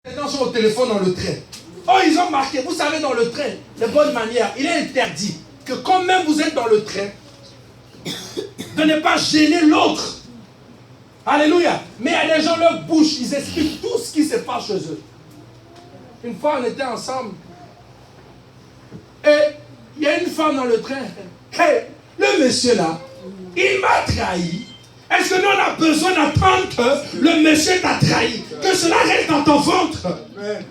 Maintenant sur le téléphone dans le train. Oh, ils ont marqué, vous savez, dans le train, de bonne manière, il est interdit que quand même vous êtes dans le train, de ne pas gêner l'autre. Alléluia. Mais il y a des gens, leur bouche, ils expliquent tout ce qui se passe chez eux. Une fois, on était ensemble. Et il y a une femme dans le train. Hey, le monsieur là, il m'a trahi. Est-ce que nous on a besoin d'attendre que le monsieur t'a trahi? Que cela reste dans ton ventre? Amen.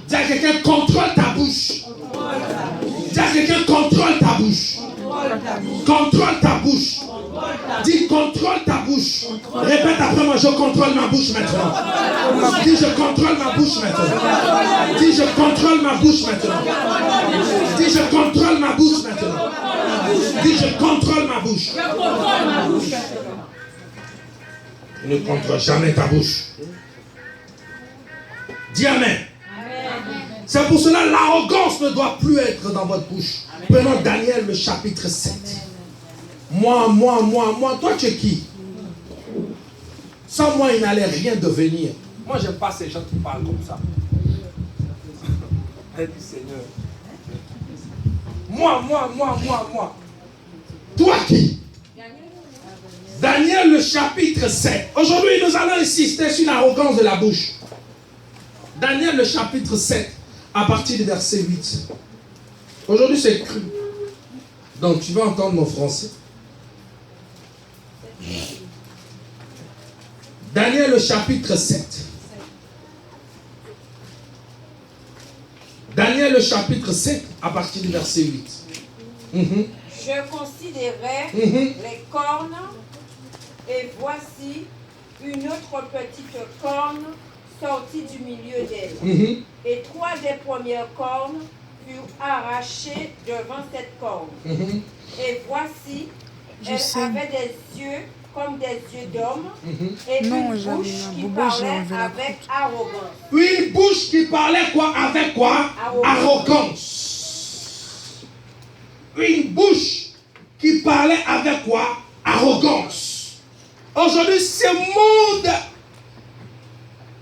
Dis à quelqu'un, contrôle ta bouche. Dis à quelqu'un, contrôle ta bouche. Contrôle ta bouche. Dis, contrôle ta bouche. Répète après moi, je contrôle ma bouche maintenant. Dis, je contrôle ma bouche maintenant. Dis, je contrôle ma bouche maintenant. Dis, je contrôle ma bouche maintenant. Dis, je contrôle ma bouche. Ne contrôle jamais ta bouche. Dis Amen. C'est pour cela que l'arrogance ne doit plus être dans votre bouche. Prenons Daniel, le chapitre 7. Moi, toi tu es qui? Sans moi, il n'allait rien devenir. Moi, j'aime pas ces gens qui parlent comme ça. Aide du Seigneur. Moi. Toi qui? Daniel, le chapitre 7. Aujourd'hui, nous allons insister sur l'arrogance de la bouche. Daniel, le chapitre 7, à partir du verset 8. Aujourd'hui, c'est cru. Donc, tu vas entendre mon français. Daniel, le chapitre 7. Daniel, le chapitre 7, à partir du verset 8. Je considérais les cornes, et voici une autre petite corne sortie du milieu d'elle. Et 3 des premières cornes furent arrachées devant cette corne. Et voici, elle avait des yeux comme des yeux d'homme, et une bouche qui parlait avec arrogance. Une bouche qui parlait quoi? Avec quoi? Arrogance. Une bouche qui parlait avec quoi? Arrogance. Aujourd'hui, ce monde,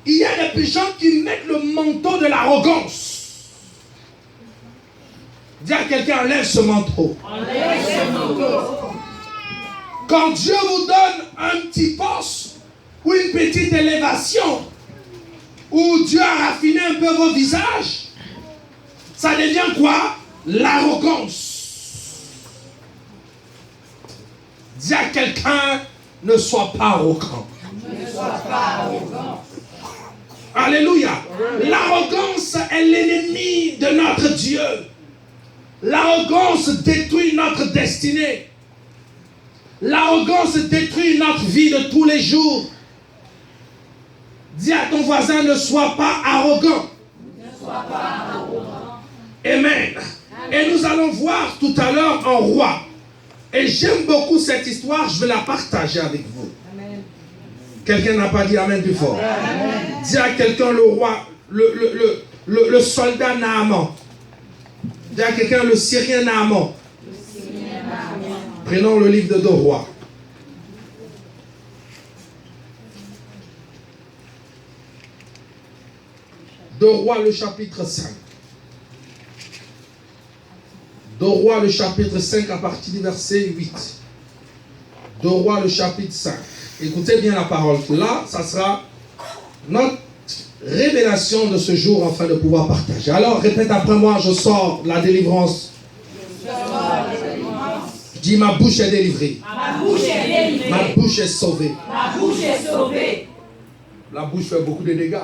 il y a des gens qui mettent le manteau de l'arrogance. Dis à quelqu'un, enlève ce manteau. Enlève ce manteau. Quand Dieu vous donne un petit poste ou une petite élévation, où Dieu a raffiné un peu vos visages, ça devient quoi? L'arrogance. Dis à quelqu'un, ne sois pas arrogant. Ne sois pas arrogant. Alléluia. L'arrogance est l'ennemi de notre Dieu. L'arrogance détruit notre destinée. L'arrogance détruit notre vie de tous les jours. Dis à ton voisin, ne sois pas arrogant. Ne sois pas arrogant. Amen. Et nous allons voir tout à l'heure un roi. Et j'aime beaucoup cette histoire, je vais la partager avec vous. Amen. Quelqu'un n'a pas dit Amen plus fort. Amen. Dis à quelqu'un, le roi, le soldat Naaman. Dis à quelqu'un, le Syrien Naaman. Prenons le livre de 2 Rois. Deux Rois, le chapitre 5. 2 Rois, le chapitre 5, à partir du verset 8. 2 Rois, le chapitre 5. Écoutez bien la parole. Là, ça sera notre révélation de ce jour afin de pouvoir partager. Alors, répète après moi, je sors la délivrance. Dis, ma bouche est délivrée. Ma bouche est délivrée. Ma bouche est sauvée. Ma bouche est sauvée. La bouche fait beaucoup de dégâts.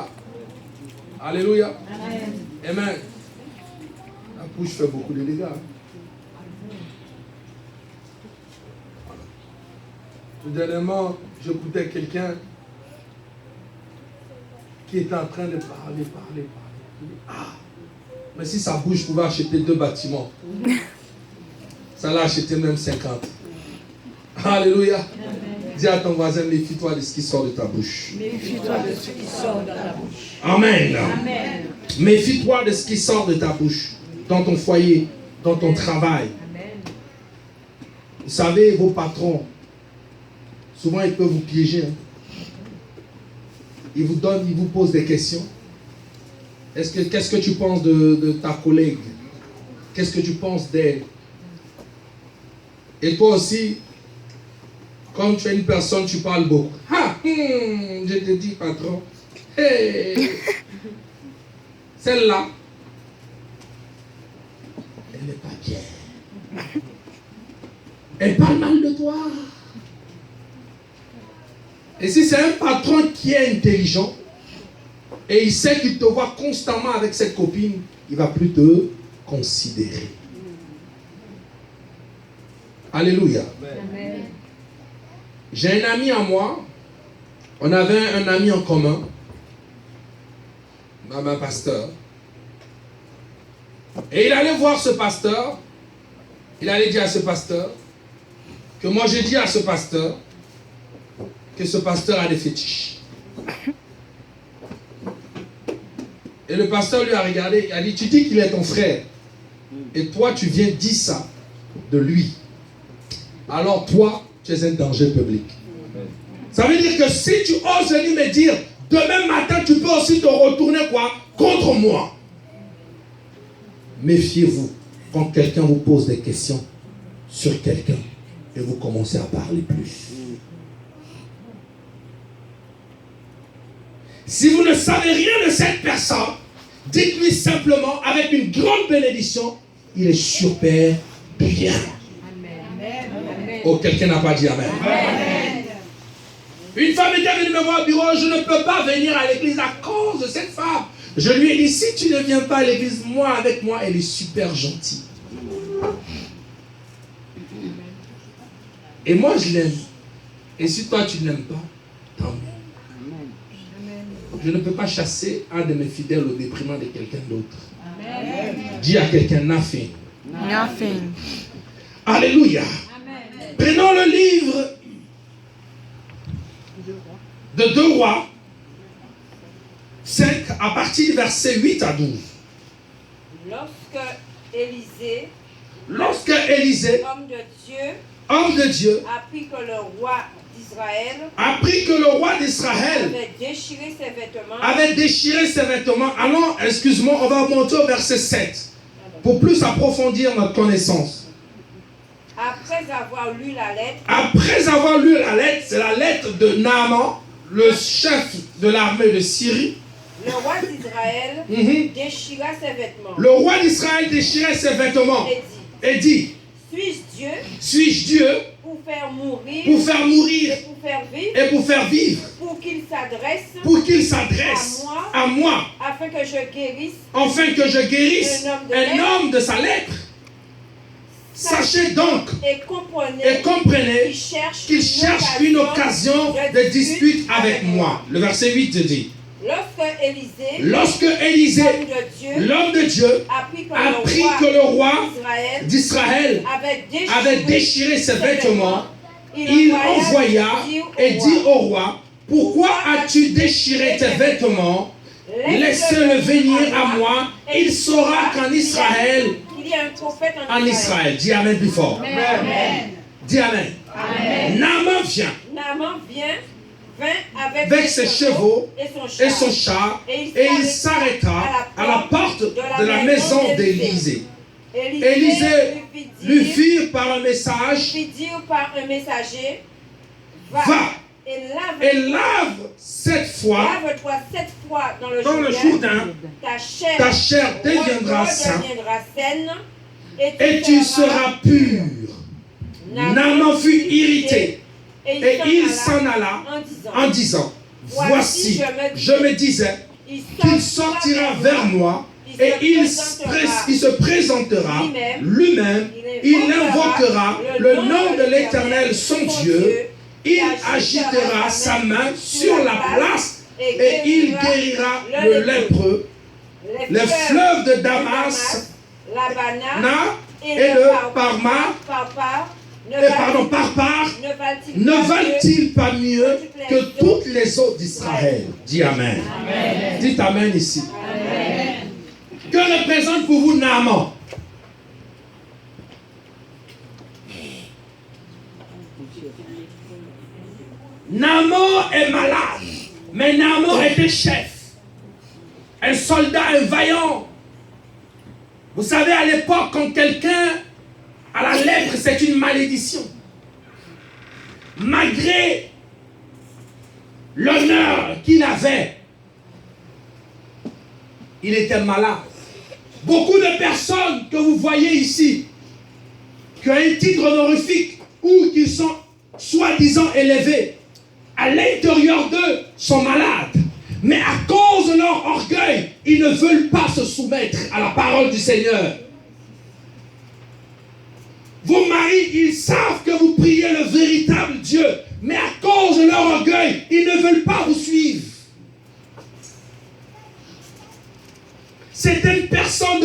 Alléluia. Amen. Amen. La bouche fait beaucoup de dégâts. Tout dernièrement, j'écoutais quelqu'un qui était en train de parler. Ah, mais si sa bouche pouvait acheter 2 bâtiments, ça l'a acheté même 50. Alléluia. Dis à ton voisin, méfie-toi de ce qui sort de ta bouche. Méfie-toi de ce qui sort de ta bouche. Amen. Amen. Méfie-toi de ce qui sort de ta bouche, dans ton foyer, dans ton travail. Amen. Vous savez, vos patrons, souvent ils peuvent vous piéger. il vous donne, il vous pose des questions. Qu'est-ce que tu penses de ta collègue? Qu'est-ce que tu penses d'elle? Et toi aussi, comme tu es une personne, tu parles beaucoup. Je te dis, patron, hey, celle-là, elle n'est pas bien. Elle parle mal de toi. Et si c'est un patron qui est intelligent, et il sait qu'il te voit constamment avec cette copine, il ne va plus te considérer. Alléluia. Amen. J'ai un ami à moi. On avait un ami en commun. Un pasteur. Et il allait voir ce pasteur. Il allait dire à ce pasteur que moi j'ai dit à ce pasteur que ce pasteur a des fétiches. Et le pasteur lui a regardé, il a dit, tu dis qu'il est ton frère. Et toi, tu viens dire ça de lui. Alors toi, tu es un danger public. Ça veut dire que si tu oses venir me dire, demain matin, tu peux aussi te retourner quoi? Contre moi. Méfiez-vous quand quelqu'un vous pose des questions sur quelqu'un et vous commencez à parler plus. Si vous ne savez rien de cette personne, dites-lui simplement avec une grande bénédiction, il est super bien. Amen. Oh, quelqu'un n'a pas dit amen. Amen. Une femme était venue me voir au bureau, je ne peux pas venir à l'église à cause de cette femme. Je lui ai dit, si tu ne viens pas à l'église, moi avec moi, elle est super gentille. Et moi je l'aime. Et si toi tu ne l'aimes pas, tant mieux. Je ne peux pas chasser un de mes fidèles au déprimant de quelqu'un d'autre. Dis à quelqu'un, nothing. Nothing. Alléluia. Amen. Prenons le livre de 2 Rois 5 à partir du verset 8 à 12. Lorsque Élisée, homme de Dieu, apprit que le roi d'Israël avait déchiré ses vêtements. Allons, excuse-moi, on va monter au verset 7 pour plus approfondir notre connaissance. Après avoir lu la lettre, c'est la lettre de Naaman, le chef de l'armée de Syrie. Le roi d'Israël déchira ses vêtements. Le roi d'Israël déchirait ses vêtements et dit, suis-je Dieu pour faire mourir et pour faire vivre, pour qu'il s'adresse à moi, afin que je guérisse un homme de sa lettre. Sachez donc et comprenez qu'il cherche une occasion de dispute avec moi. Le verset 8 dit, lorsque Élisée, l'homme de Dieu, apprit que le roi d'Israël avait déchiré ses vêtements, il envoya et dit au roi, pourquoi as-tu déchiré tes vêtements? Laisse-le venir à moi. Il saura qu'en Israël, en Israël, dis amen plus fort. Amen. Dis amen. Naaman vient avec ses chevaux et son char, et il s'arrêta à la porte de la maison d'Élisée. Élisée lui fit par un messager, va et lave 7 fois, dans le Jourdain, ta chair deviendra saine, et tu seras pur. Naaman fut irrité, et il s'en alla en disant, voici, je me disais qu'il sortira vers moi, et il se présentera lui-même, il invoquera le nom de l'Éternel son Dieu, il agitera sa main sur la place et il guérira le lépreux. Les fleuves de Damas, et le Parpar, ne valent-ils pas mieux que toutes les eaux d'Israël? Dis amen. Dites amen ici. Amen. Que représente pour vous Naaman? Naaman est malade. Mais Naaman était chef. Un soldat, un vaillant. Vous savez, à l'époque, quand quelqu'un a la lèpre, c'est une malédiction. Malgré l'honneur qu'il avait, il était malade. Beaucoup de personnes que vous voyez ici, qui ont un titre honorifique ou qui sont soi-disant élevés, à l'intérieur d'eux sont malades. Mais à cause de leur orgueil, ils ne veulent pas se soumettre à la parole du Seigneur. Vos maris, ils savent que vous priez le véritable Dieu, mais à cause de leur orgueil, ils ne veulent pas vous suivre. Certaines personnes,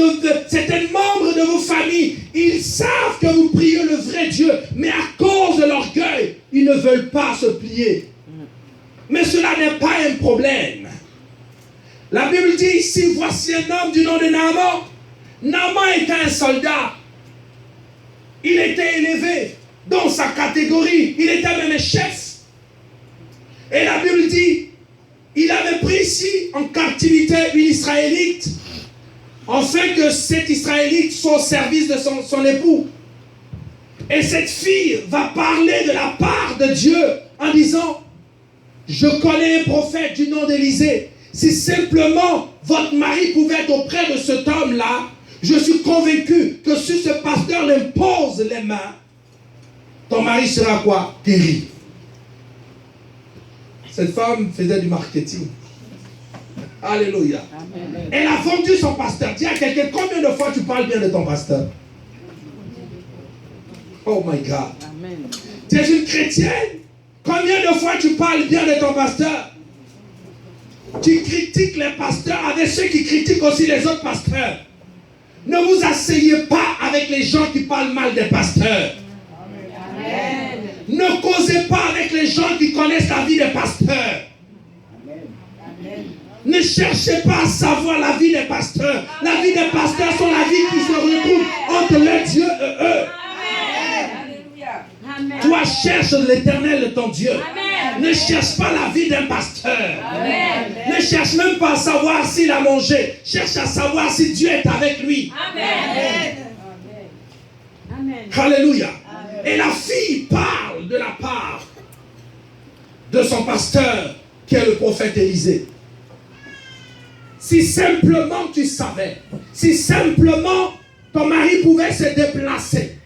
certains membres de vos familles, ils savent que vous priez le vrai Dieu, mais à cause de l'orgueil, ils ne veulent pas se plier. Mais cela n'est pas un problème. La Bible dit ici, voici un homme du nom de Naaman. Naaman était un soldat. Il était élevé dans sa catégorie. Il était même un chef. Et la Bible dit, il avait pris ici en captivité une Israélite, afin que cet Israélite soit au service de son époux. Et cette fille va parler de la part de Dieu en disant, je connais un prophète du nom d'Élisée. Si simplement votre mari pouvait être auprès de cet homme-là, je suis convaincu que si ce pasteur l'impose les mains, ton mari sera quoi? Guéri. Cette femme faisait du marketing. Alléluia. Amen. Elle a vendu son pasteur. Dis à quelqu'un, combien de fois tu parles bien de ton pasteur? Oh my God. Amen. Tu es une chrétienne? Combien de fois tu parles bien de ton pasteur? Tu critiques les pasteurs avec ceux qui critiquent aussi les autres pasteurs. Ne vous asseyez pas avec les gens qui parlent mal des pasteurs. Amen. Ne causez pas avec les gens qui connaissent la vie des pasteurs. Amen. Ne cherchez pas à savoir la vie des pasteurs. La vie des pasteurs sont la vie qui se retrouve entre le Dieu et eux. Amen. Toi, cherche l'Éternel de ton Dieu. Amen. Ne cherche pas la vie d'un pasteur. Amen. Ne cherche même pas à savoir s'il a mangé. Cherche à savoir si Dieu est avec lui. Amen. Amen. Alléluia. Amen. Et la fille parle de la part de son pasteur qui est le prophète Élisée. Si simplement tu savais, si simplement ton mari pouvait se déplacer,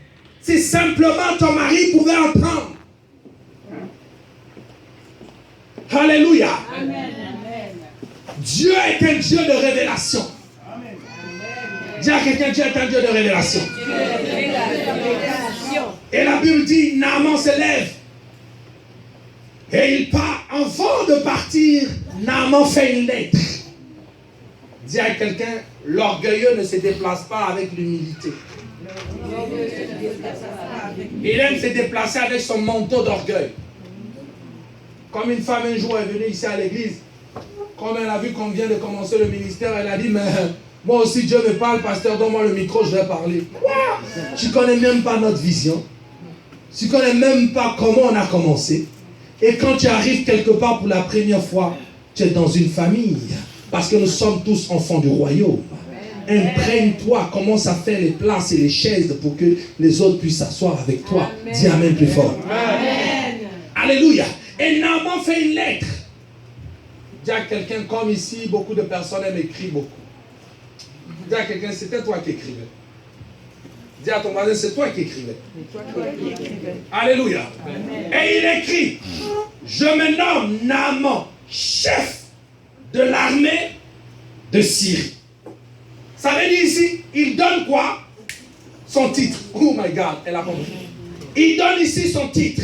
si simplement ton mari pouvait entendre. Alléluia. Amen. Dieu est un Dieu de révélation. Amen. Dis à quelqu'un, Dieu est un Dieu de révélation. Et la Bible dit, Naaman se lève. Et il part. Avant de partir, Naaman fait une lettre. Dis à quelqu'un, l'orgueilleux ne se déplace pas avec l'humilité. Il aime se déplacer avec son manteau d'orgueil. Comme une femme un jour est venue ici à l'église, comme elle a vu qu'on vient de commencer le ministère, elle a dit, mais moi aussi Dieu me parle, pasteur, donne-moi le micro, je vais parler. Quoi? Tu ne connais même pas notre vision. Tu ne connais même pas comment on a commencé. Et quand tu arrives quelque part pour la première fois, tu es dans une famille. Parce que nous sommes tous enfants du royaume. Imprègne-toi, commence à faire les places et les chaises pour que les autres puissent s'asseoir avec toi. Amen. Dis Amen plus fort. Amen. Alléluia. Et Naaman fait une lettre. Dis à quelqu'un, comme ici, beaucoup de personnes aiment écrire beaucoup. Dis à quelqu'un, c'était toi qui écrivais. Dis à ton voisin, c'est toi qui écrivais. Alléluia. Amen. Et il écrit, je me nomme Naaman, chef de l'armée de Syrie. Ça veut dire ici, il donne quoi? Son titre. Oh my God, elle a compris. Il donne ici son titre.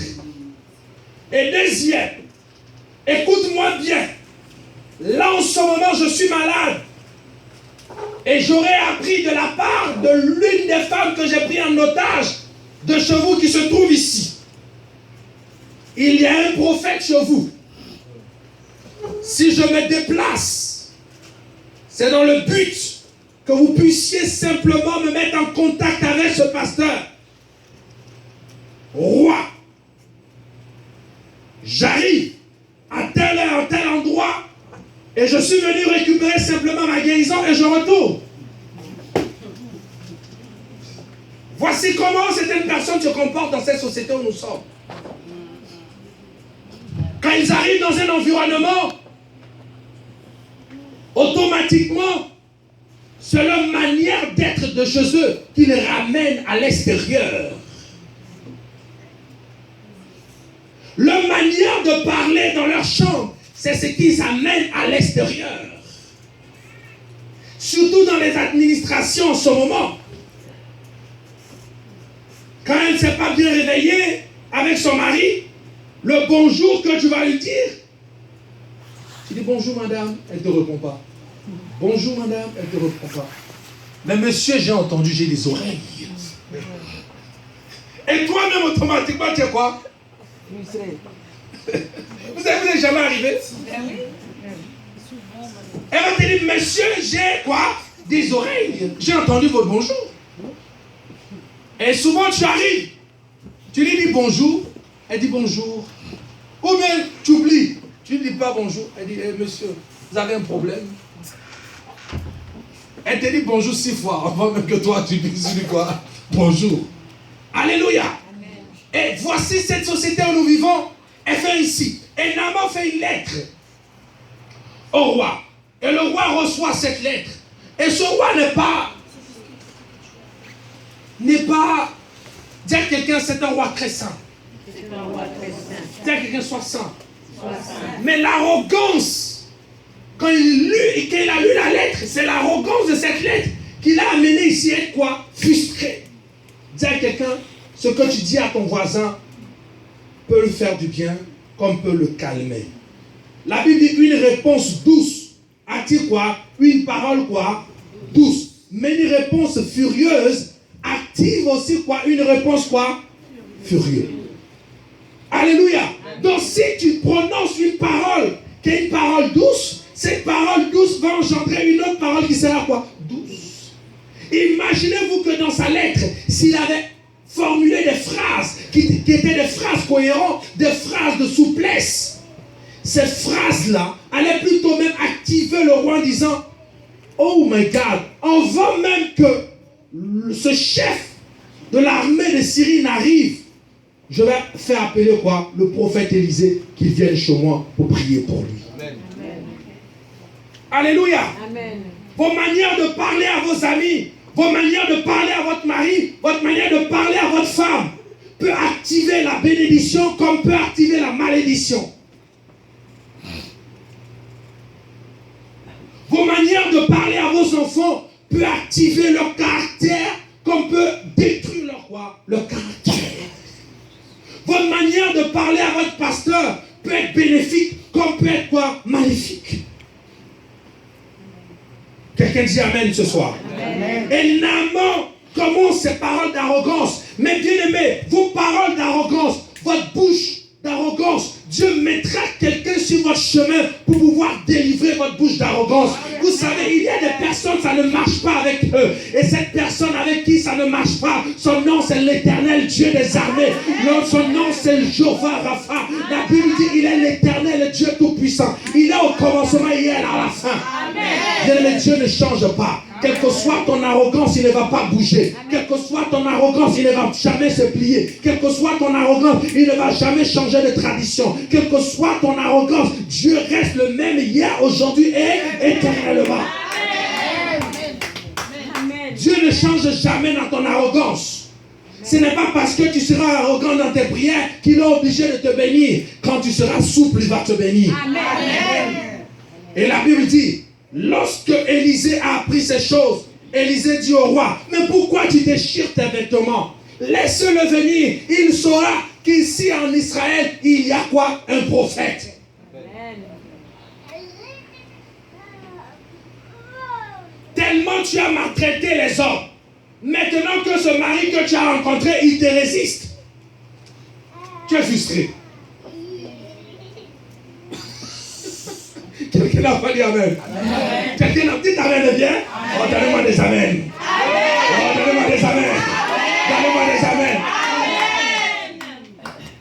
Et deuxième, écoute-moi bien. Là en ce moment, je suis malade. Et j'aurais appris de la part de l'une des femmes que j'ai pris en otage de chez vous qui se trouve ici. Il y a un prophète chez vous. Si je me déplace, c'est dans le but que vous puissiez simplement me mettre en contact avec ce pasteur. Roi, j'arrive à tel endroit et je suis venu récupérer simplement ma guérison et je retourne. Voici comment certaines personnes se comportent dans cette société où nous sommes. Quand ils arrivent dans un environnement, automatiquement, c'est leur manière d'être de chez eux qui les ramène à l'extérieur. Leur manière de parler dans leur chambre, c'est ce qu'ils amènent à l'extérieur. Surtout dans les administrations en ce moment. Quand elle ne s'est pas bien réveillée avec son mari, le bonjour que tu vas lui dire, tu dis bonjour madame, elle ne te répond pas. Bonjour madame, elle ne te répond pas. Mais monsieur, j'ai entendu, j'ai des oreilles. Et toi-même automatiquement, tu es quoi? Vous n'êtes jamais arrivé? Elle va te dire, monsieur, j'ai quoi? Des oreilles. J'ai entendu votre bonjour. Et souvent tu arrives, tu lui dis bonjour, elle dit bonjour. Ou bien tu oublies, tu ne dis pas bonjour. Elle dit, monsieur, vous avez un problème? Elle te dit bonjour 6 fois, avant même que toi tu dises quoi? Bonjour. Alléluia. Amen. Et voici cette société où nous vivons, elle fait ici. Et Naaman fait une lettre au roi. Et le roi reçoit cette lettre. Et ce roi n'est pas dire à quelqu'un, c'est un roi très saint. C'est un roi très saint. Dire à quelqu'un, sois saint. Mais l'arrogance, quand il a lu la lettre, c'est l'arrogance de cette lettre qui l'a amené ici à être quoi? Frustré. Dis à quelqu'un, ce que tu dis à ton voisin peut lui faire du bien, comme peut le calmer. La Bible dit une réponse douce attire quoi? Une parole quoi? Douce. Mais une réponse furieuse active aussi quoi? Une réponse quoi? Furieuse. Alléluia. Donc si tu prononces une parole qui est une parole douce, cette parole douce va engendrer une autre parole qui sera quoi? Douce. Imaginez-vous que dans sa lettre, s'il avait formulé des phrases qui étaient des phrases cohérentes, des phrases de souplesse, ces phrases-là allaient plutôt même activer le roi en disant, oh my God, avant même que ce chef de l'armée de Syrie n'arrive, je vais faire appeler quoi? Le prophète Élisée qui vienne chez moi pour prier pour lui. Amen. Alléluia. Amen. Vos manières de parler à vos amis, vos manières de parler à votre mari, votre manière de parler à votre femme peut activer la bénédiction comme peut activer la malédiction. Vos manières de parler à vos enfants peut activer leur caractère comme peut détruire leur quoi? Leur caractère. Votre manière de parler à votre pasteur peut être bénéfique comme peut être quoi? Maléfique. Quelqu'un dit amen ce soir. Amen. Et Naaman commence ses paroles d'arrogance. Mais bien aimé, vos paroles d'arrogance, votre bouche d'arrogance, Dieu mettra quelqu'un sur votre chemin pour pouvoir délivrer votre bouche d'arrogance. Vous savez, il y a des personnes, ça ne marche pas avec eux. Et cette personne avec qui ça ne marche pas, son nom c'est l'Éternel Dieu des armées. Son nom c'est Jéhovah Rapha. La Bible dit il est l'Éternel Dieu Tout-Puissant. Il est au commencement, il est à la fin. Amen. Dieu ne change pas. Quelle que soit ton arrogance, il ne va pas bouger. Quelle que soit ton arrogance, il ne va jamais se plier. Quelle que soit ton arrogance, il ne va jamais changer de tradition. Quelle que soit ton arrogance, Dieu reste le même hier, aujourd'hui et éternellement. Amen. Dieu ne change jamais dans ton arrogance. Ce n'est pas parce que tu seras arrogant dans tes prières qu'il est obligé de te bénir. Quand tu seras souple, il va te bénir. Amen. Et la Bible dit, lorsque Élisée a appris ces choses, Élisée dit au roi, mais pourquoi tu déchires tes vêtements? Laisse-le venir, il saura qu'ici en Israël, il y a quoi? Un prophète. Amen. Tellement tu as maltraité les hommes, maintenant que ce mari que tu as rencontré, il te résiste. Tu es frustré. Quelqu'un n'a pas dit amen. Amen. Quelqu'un n'a dit amen de bien. Oh, donnez-moi des amen. Oh, donnez-moi des amen. Donnez-moi des amen.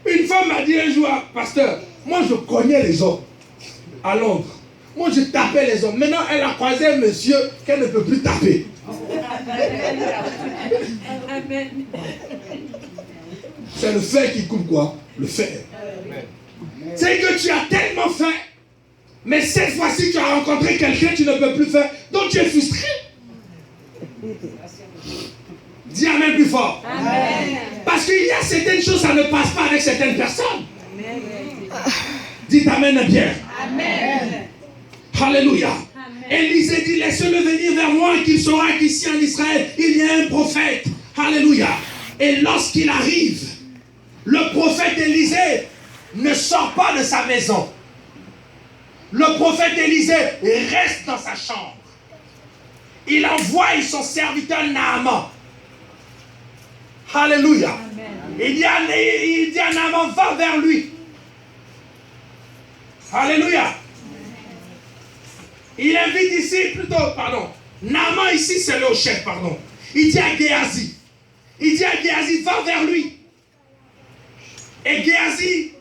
Une femme m'a dit un jour, pasteur, Moi, je connais les hommes à Londres. Moi, je tapais les hommes. Maintenant, elle a croisé un monsieur qu'elle ne peut plus taper. Amen. C'est le fer qui coupe quoi? Le fer. C'est que tu as tellement fait, mais cette fois-ci, tu as rencontré quelqu'un que tu ne peux plus faire, donc tu es frustré. Dis amen plus fort. Amen. Parce qu'il y a certaines choses, ça ne passe pas avec certaines personnes. Dites amen bien. Amen. Alléluia. Élisée dit, laissez-le venir vers moi, qu'il saura qu'ici en Israël, il y a un prophète. Alléluia. Et lorsqu'il arrive, le prophète Élisée ne sort pas de sa maison. Le prophète Élisée reste dans sa chambre. Il envoie son serviteur Naaman. Alléluia. Il dit à Naaman, va vers lui. Alléluia. Il invite ici, Naaman ici c'est le chef, Il dit à Géasi, va vers lui. Et Géasi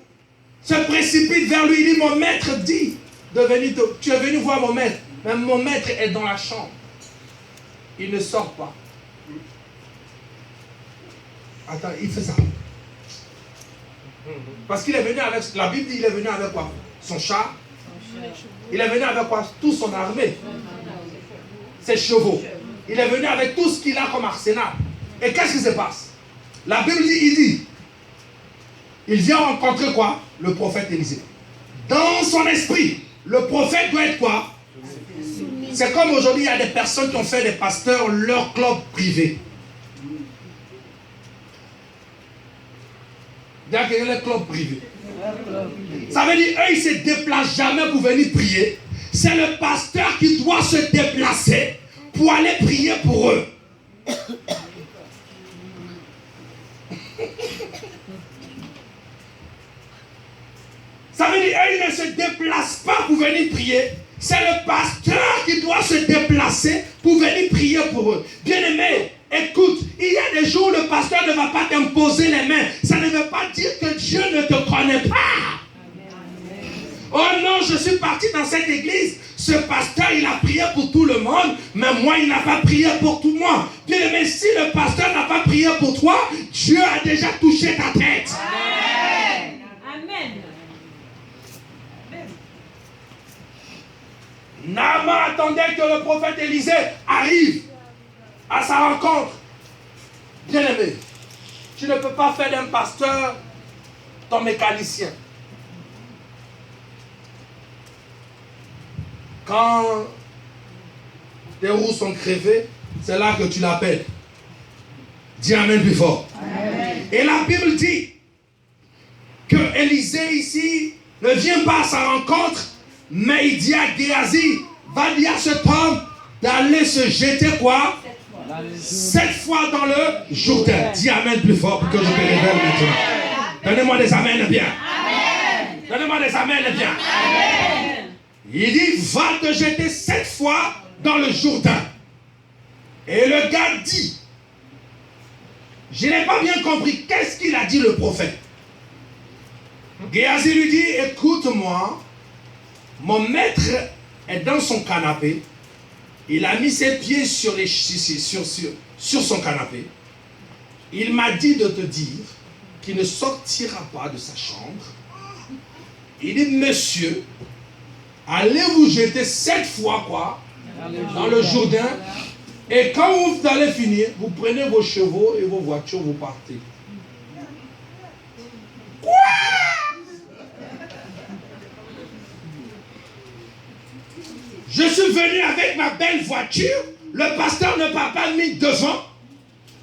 se précipite vers lui, il dit, mon maître dit de venir, tu es venu voir mon maître, mais mon maître est dans la chambre. Il ne sort pas. Attends, il fait ça. Parce qu'il est venu avec, la Bible dit, il est venu avec quoi? Son char. Il est venu avec quoi? Toute son armée. Ses chevaux. Il est venu avec tout ce qu'il a comme arsenal. Et qu'est-ce qui se passe? La Bible dit, il vient rencontrer quoi? Le prophète Élisée. Dans son esprit, le prophète doit être quoi? C'est comme aujourd'hui, il y a des personnes qui ont fait des pasteurs leur club privé. Il y a les clubs privés. Ça veut dire, eux, ils ne se déplacent jamais pour venir prier. C'est le pasteur qui doit se déplacer pour aller prier pour eux. Ça veut dire, eux, ils ne se déplacent pas pour venir prier. C'est le pasteur qui doit se déplacer pour venir prier pour eux. Bien-aimé, écoute, il y a des jours où le pasteur ne va pas t'imposer les mains. Ça ne veut pas dire que Dieu ne te connaît pas. Oh non, je suis parti dans cette église. Ce pasteur, il a prié pour tout le monde, mais moi, il n'a pas prié pour tout le monde. Bien-aimé, si le pasteur n'a pas prié pour toi, Dieu a déjà touché ta tête. Amen. Amen. Naaman attendait que le prophète Élisée arrive à sa rencontre. Bien-aimé, tu ne peux pas faire d'un pasteur ton mécanicien. Quand tes roues sont crevées, c'est là que tu l'appelles. Dis amen plus fort. Amen. Et la Bible dit que Élisée ici ne vient pas à sa rencontre, mais il dit à Géasi, va dire à cet homme d'aller se jeter quoi? 7 fois dans le Jourdain. Dis amen plus fort pour que je te révèle maintenant. Donnez-moi des amens bien. Amen. Donnez-moi des amens bien. Amen. Il dit, va te jeter 7 fois dans le Jourdain. Et le gars dit, je n'ai pas bien compris, qu'est-ce qu'il a dit le prophète? Géasi lui dit, écoute-moi, mon maître est dans son canapé. Il a mis ses pieds sur son canapé. Il m'a dit de te dire qu'il ne sortira pas de sa chambre. Il dit, monsieur, allez vous jeter 7 fois quoi? Dans le Jourdain. Et quand vous allez finir, vous prenez vos chevaux et vos voitures, vous partez. Quoi? Je suis venu avec ma belle voiture. Le pasteur ne m'a pas mis devant.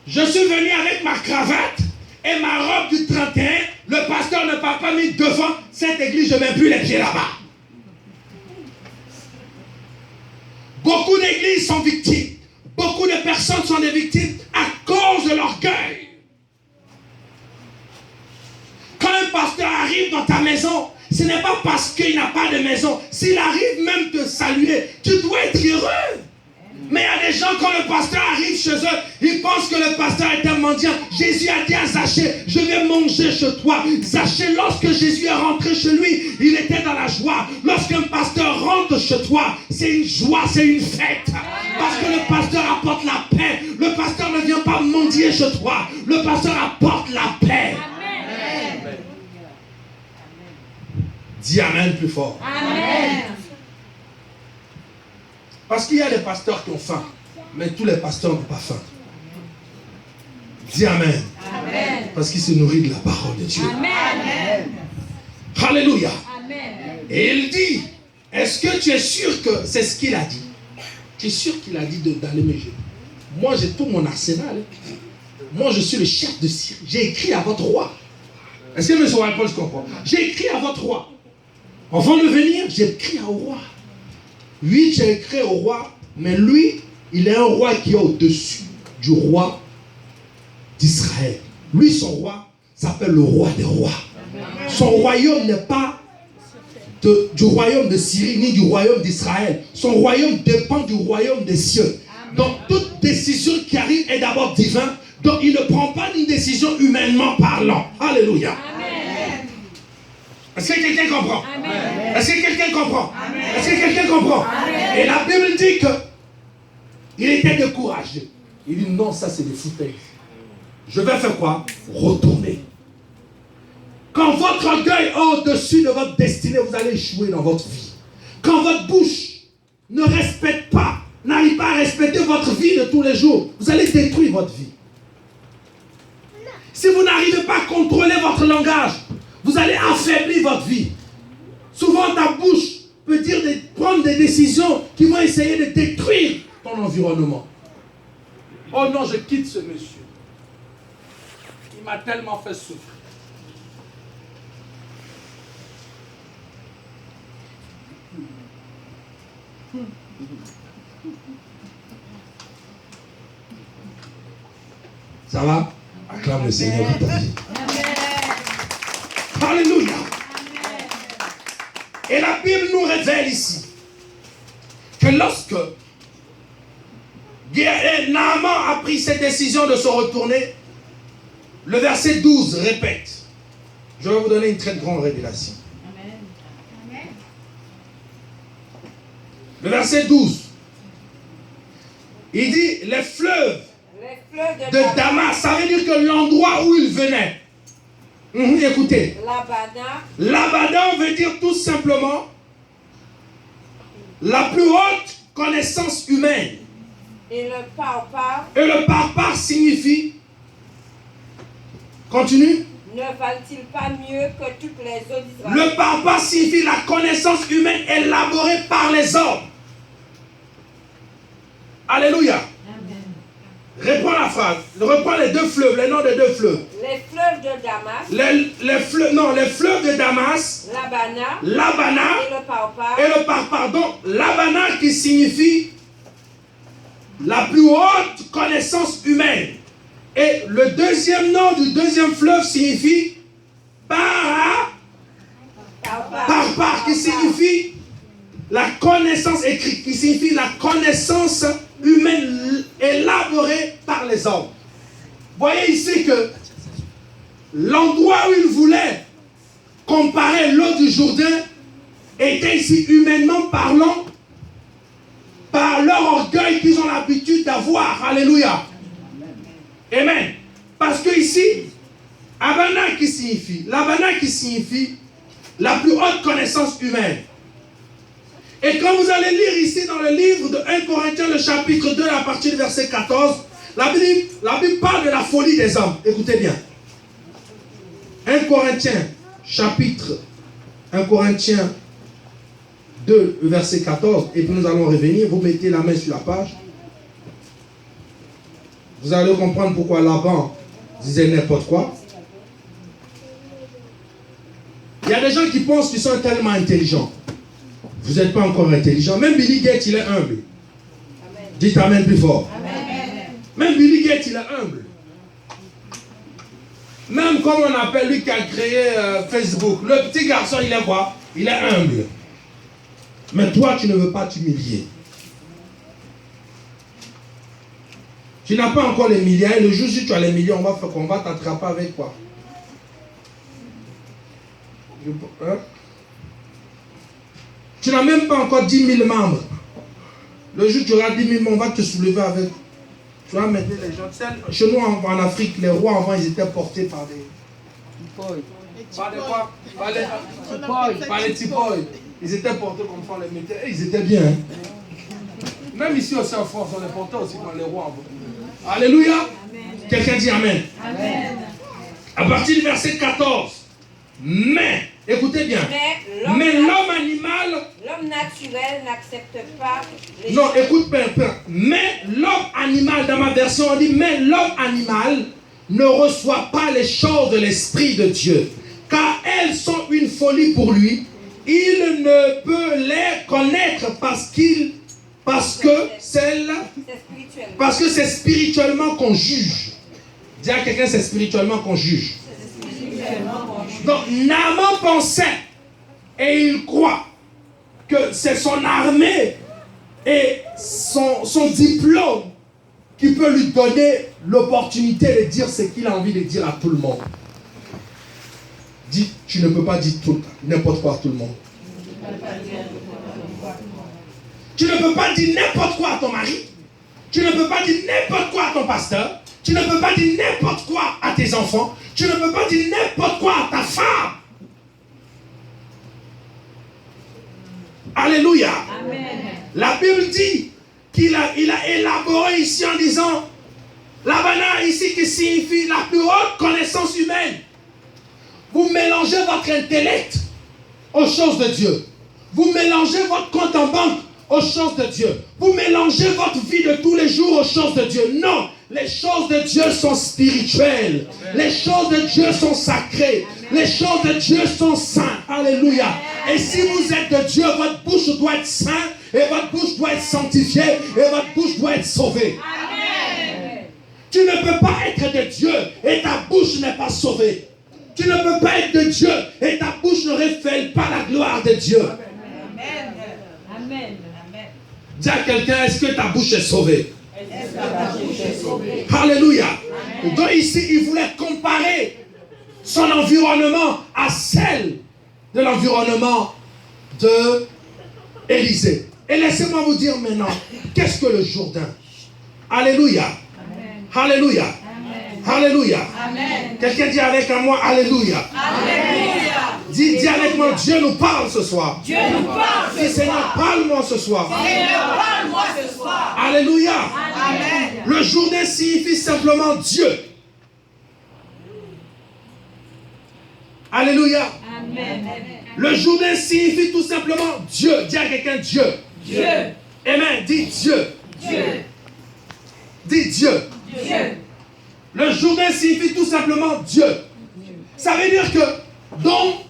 Je suis venu avec ma cravate et ma robe du 31. Le pasteur ne m'a pas mis devant cette église. Je ne mets plus les pieds là-bas. Beaucoup d'églises sont victimes. Beaucoup de personnes sont des victimes à cause de l'orgueil. Quand un pasteur arrive dans ta maison, ce n'est pas parce qu'il n'a pas de maison. S'il arrive même te saluer, tu dois être heureux. Mais il y a des gens, quand le pasteur arrive chez eux, ils pensent que le pasteur est un mendiant. Jésus a dit à Zachée, je vais manger chez toi. Zachée, lorsque Jésus est rentré chez lui, il était dans la joie. Lorsqu'un pasteur rentre chez toi, c'est une joie, c'est une fête. Parce que le pasteur apporte la paix. Le pasteur ne vient pas mendier chez toi. Le pasteur apporte la paix. Amen. Dis Amen plus fort. Amen. Parce qu'il y a des pasteurs qui ont faim, mais tous les pasteurs n'ont pas faim. Dis Amen. Amen. Parce qu'il se nourrit de la parole de Dieu. Amen. Alléluia. Amen. Et il dit, est-ce que tu es sûr que c'est ce qu'il a dit? Tu es sûr qu'il a dit d'aller me jeter? Moi, j'ai tout mon arsenal. Moi, je suis le chef de Syrie. J'ai écrit à votre roi. Est-ce que M. Paul se comprend? J'ai écrit à votre roi. Avant de venir, j'ai écrit au roi. Oui, j'ai écrit au roi, mais lui, il est un roi qui est au-dessus du roi d'Israël. Lui, son roi s'appelle le roi des rois. Son royaume n'est pas du royaume de Syrie ni du royaume d'Israël. Son royaume dépend du royaume des cieux. Donc, toute décision qui arrive est d'abord divine. Donc, il ne prend pas une décision humainement parlant. Alléluia. Amen. Est-ce que quelqu'un comprend? Amen. Est-ce que quelqu'un comprend? Amen. Est-ce que quelqu'un comprend? Amen. Et la Bible dit que il était découragé. Il dit non, ça c'est des foutaises. Je vais faire quoi? Retourner. Quand votre orgueil est au-dessus de votre destinée, vous allez échouer dans votre vie. Quand votre bouche ne respecte pas, n'arrive pas à respecter votre vie de tous les jours, vous allez détruire votre vie. Si vous n'arrivez pas à contrôler votre langage, vous allez affaiblir votre vie. Souvent, ta bouche peut dire de prendre des décisions qui vont essayer de détruire ton environnement. Oh non, je quitte ce monsieur. Il m'a tellement fait souffrir. Ça va? Acclame le Seigneur pour ta vie. Alléluia. Et la Bible nous révèle ici que lorsque Naaman a pris cette décision de se retourner, le verset 12 répète. Je vais vous donner une très grande révélation. Le verset 12. Il dit les fleuves de Damas. Ça veut dire que l'endroit où il venait. Écoutez. L'Abadan veut dire tout simplement la plus haute connaissance humaine. Et le parpar. Et le parpar signifie. Continue. Ne valent-ils pas mieux que toutes les eaux d'Israël? Le parpar signifie la connaissance humaine élaborée par les hommes. Alléluia. Reprends la phrase. Reprends les deux fleuves, les noms des deux fleuves. Les fleuves de Damas. Les fleuves de Damas. L'Abana. Et le parpar. Et le parpar. Donc, l'Abana qui signifie la plus haute connaissance humaine. Et le deuxième nom du deuxième fleuve signifie parpar, qui signifie la connaissance écrite, qui signifie la connaissance humaine élaborée par les hommes. Voyez ici que l'endroit où il voulait comparer l'eau du Jourdain était ici humainement parlant par leur orgueil qu'ils ont l'habitude d'avoir. Alléluia. Amen. Parce que ici, Abana qui signifie la plus haute connaissance humaine. Et quand vous allez lire ici dans le livre de 1 Corinthiens, le chapitre 2, à partir du verset 14, la Bible parle de la folie des hommes. Écoutez bien. 1 Corinthiens, chapitre 1 Corinthiens 2, verset 14, et puis nous allons revenir. Vous mettez la main sur la page. Vous allez comprendre pourquoi Laban disait n'importe quoi. Il y a des gens qui pensent qu'ils sont tellement intelligents. Vous n'êtes pas encore intelligent. Même Billy Gates, il est humble. Amen. Dites Amen plus fort. Amen. Même Billy Gates, il est humble. Même comme on appelle lui qui a créé Facebook. Le petit garçon, il est quoi? Il est humble. Mais toi, tu ne veux pas t'humilier. Tu n'as pas encore les milliards. Et le jour où tu as les millions, on va faire quoi? On va t'attraper avec quoi? Hein? Tu n'as même pas encore 10 000 membres. Le jour où tu auras 10 000 membres, on va te soulever avec. Tu vas mettre les gens. Chez nous en Afrique, les rois avant, ils étaient portés par des. Par des quoi? Par les tipoy. Ils étaient portés comme ça, on les mettait. Et ils étaient bien. Hein? Même ici aussi en France, on les portait aussi par les rois. Alléluia. Amen. Quelqu'un dit Amen. Amen. À partir du verset 14. Mais, écoutez bien. Mais l'homme animal. L'homme naturel n'accepte pas les Non, écoute bien. Mais l'homme animal, dans ma version, on dit mais l'homme animal ne reçoit pas les choses de l'Esprit de Dieu, car elles sont une folie pour lui. Il ne peut les connaître parce que c'est spirituellement qu'on juge. Dis à quelqu'un, c'est spirituellement qu'on juge. Donc Naaman pensait et il croit que c'est son armée et son diplôme qui peut lui donner l'opportunité de dire ce qu'il a envie de dire à tout le monde. Dis, tu ne peux pas dire tout, n'importe quoi à tout le monde. Tu ne peux pas dire n'importe quoi à ton mari. Tu ne peux pas dire n'importe quoi à ton pasteur. Tu ne peux pas dire n'importe quoi à tes enfants. Tu ne peux pas dire n'importe quoi à ta femme. Alléluia. Amen. La Bible dit qu'il a élaboré ici en disant Labana ici qui signifie la plus haute connaissance humaine. Vous mélangez votre intellect aux choses de Dieu. Vous mélangez votre compte en banque aux choses de Dieu. Vous mélangez votre vie de tous les jours aux choses de Dieu. Non, les choses de Dieu sont spirituelles. Amen. Les choses de Dieu sont sacrées. Amen. Les choses de Dieu sont saintes. Alléluia. Amen. Et si vous êtes de Dieu, votre bouche doit être sainte et votre bouche doit être sanctifiée et votre bouche doit être sauvée. Amen. Tu ne peux pas être de Dieu et ta bouche n'est pas sauvée. Tu ne peux pas être de Dieu et ta bouche ne révèle pas la gloire de Dieu. Amen. Amen. Dis à quelqu'un, est-ce que ta bouche est sauvée? Alléluia. Donc ici, il voulait comparer son environnement à celle de l'environnement de Élisée. Et laissez-moi vous dire maintenant, qu'est-ce que le Jourdain? Alléluia. Amen. Alléluia. Amen. Alléluia. Amen. Quelqu'un dit avec moi, Alléluia. Alléluia. Dis avec moi, Dieu nous parle ce soir. Dieu nous parle. Dis Seigneur, parle-moi ce soir. Seigneur, parle-moi ce soir. Alléluia. Amen. Le Jourdain signifie simplement Dieu. Alléluia. Amen. Le Jourdain signifie tout simplement Dieu. Dis à quelqu'un Dieu. Dieu. Amen. Dis Dieu. Dieu. Dis Dieu. Dieu. Le Jourdain signifie tout simplement Dieu. Ça veut dire que dans